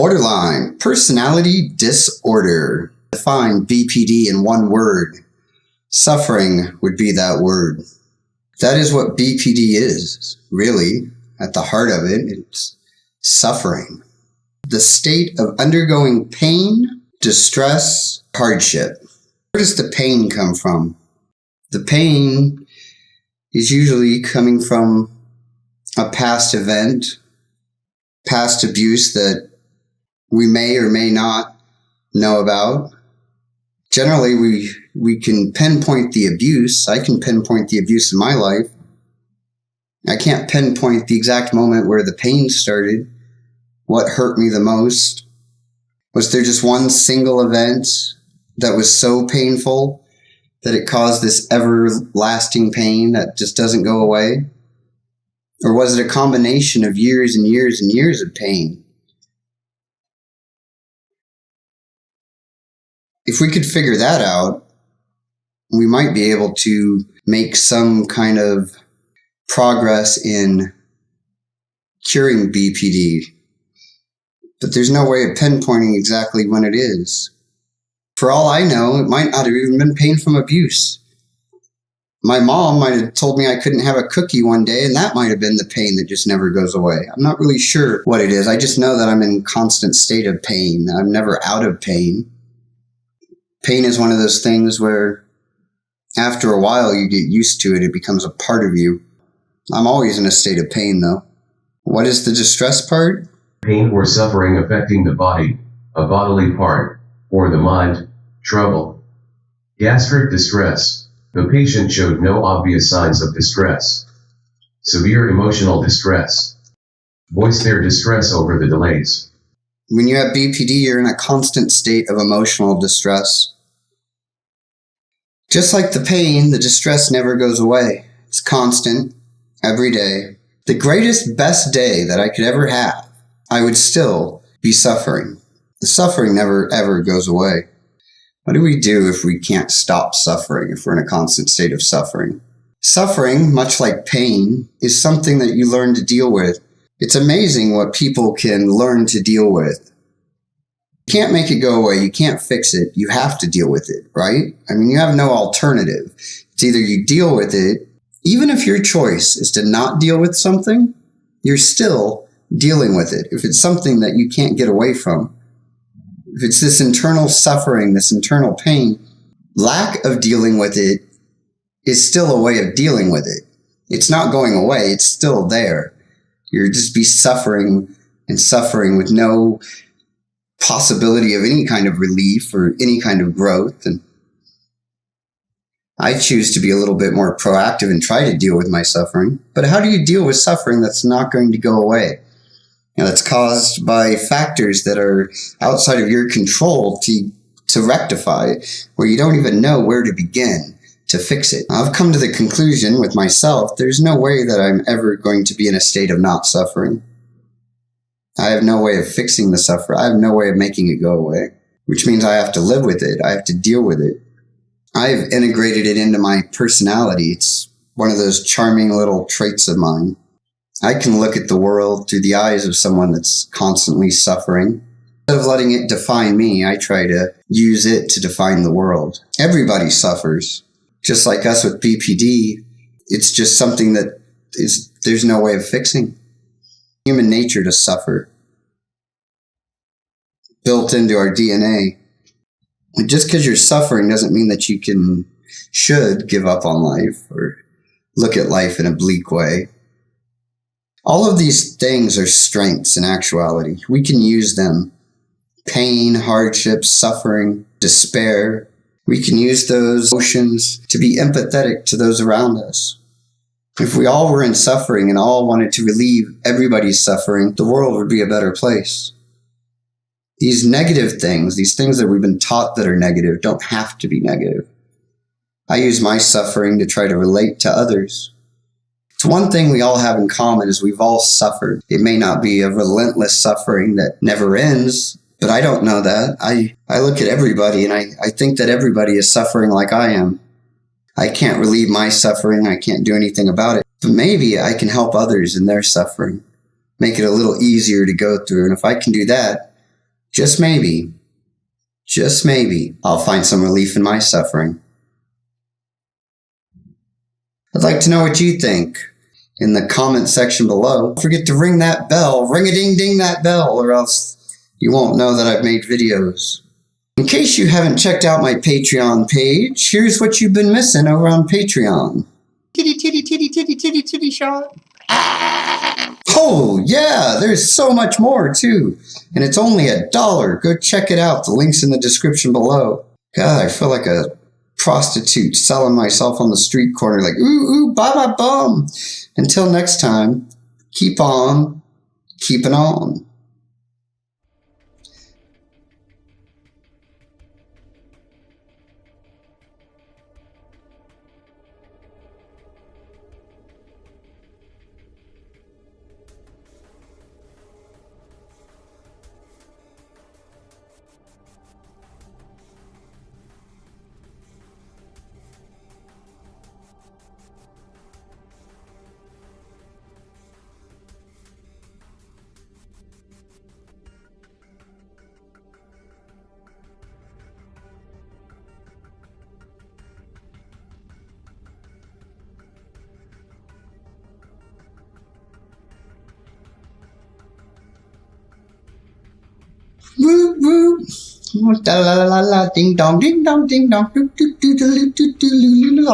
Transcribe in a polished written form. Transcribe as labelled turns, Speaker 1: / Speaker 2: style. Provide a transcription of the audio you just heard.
Speaker 1: Borderline personality disorder. Define BPD in one word. Suffering would be that word. That is what BPD is, really. At the heart of it, it's suffering. The state of undergoing pain, distress, hardship. Where does the pain come from? The pain is usually coming from a past event, past abuse that we may or may not know about. Generally, we can pinpoint the abuse. I can pinpoint the abuse in my life. I can't pinpoint the exact moment where the pain started. What hurt me the most? Was there just one single event that was so painful that it caused this everlasting pain that just doesn't go away? Or was it a combination of years and years and years of pain? If we could figure that out, we might be able to make some kind of progress in curing BPD. But there's no way of pinpointing exactly when it is. For all I know, it might not have even been pain from abuse. My mom might have told me I couldn't have a cookie one day, and that might have been the pain that just never goes away. I'm not really sure what it is. I just know that I'm in constant state of pain. I'm never out of pain. Pain is one of those things where after a while you get used to it. It becomes a part of you. I'm always in a state of pain, though. What is the distress part?
Speaker 2: Pain or suffering affecting the body, a bodily part, or the mind, trouble. Gastric distress. The patient showed no obvious signs of distress. Severe emotional distress. Voice their distress over the delays.
Speaker 1: When you have BPD, you're in a constant state of emotional distress. Just like the pain, the distress never goes away. It's constant, every day. The greatest, best day that I could ever have, I would still be suffering. The suffering never, ever goes away. What do we do if we can't stop suffering, if we're in a constant state of suffering? Suffering, much like pain, is something that you learn to deal with. It's amazing what people can learn to deal with. You can't make it go away. You can't fix it. You have to deal with it, right? I mean, you have no alternative. It's either you deal with it. Even if your choice is to not deal with something, you're still dealing with it. If it's something that you can't get away from, if it's this internal suffering, this internal pain, lack of dealing with it is still a way of dealing with it. It's not going away. It's still there. You'll just be suffering and suffering with no possibility of any kind of relief or any kind of growth. And I choose to be a little bit more proactive and try to deal with my suffering. But how do you deal with suffering that's not going to go away? That's caused by factors that are outside of your control to rectify, where you don't even know where to begin to fix it. I've come to the conclusion with myself, there's no way that I'm ever going to be in a state of not suffering. I have no way of fixing the suffering. I have no way of making it go away, which means I have to live with it. I have to deal with it. I've integrated it into my personality. It's one of those charming little traits of mine. I can look at the world through the eyes of someone that's constantly suffering. Instead of letting it define me, I try to use it to define the world. Everybody suffers. Just like us with BPD, it's just something that there's no way of fixing. Human nature to suffer. Built into our DNA. And just because you're suffering doesn't mean that you should give up on life or look at life in a bleak way. All of these things are strengths in actuality. We can use them. Pain, hardship, suffering, despair. We can use those emotions to be empathetic to those around us. If we all were in suffering and all wanted to relieve everybody's suffering, the world would be a better place. These negative things, these things that we've been taught that are negative, don't have to be negative. I use my suffering to try to relate to others. It's one thing we all have in common is we've all suffered. It may not be a relentless suffering that never ends, but I don't know that. I look at everybody and I think that everybody is suffering like I am. I can't relieve my suffering. I can't do anything about it. But maybe I can help others in their suffering, make it a little easier to go through. And if I can do that, just maybe, I'll find some relief in my suffering. I'd like to know what you think in the comment section below. Don't forget to ring that bell, ring-a-ding-ding that bell, or else you won't know that I've made videos. In case you haven't checked out my Patreon page, here's what you've been missing over on Patreon. Titty shot. Oh, yeah, there's so much more, too. And it's only $1. Go check it out. The link's in the description below. God, I feel like a prostitute selling myself on the street corner like, ooh, buy my bum. Until next time, keep on keeping on. Woo woo, la la la la la, ding dong, ding dong, ding dong, do do do do do do do do.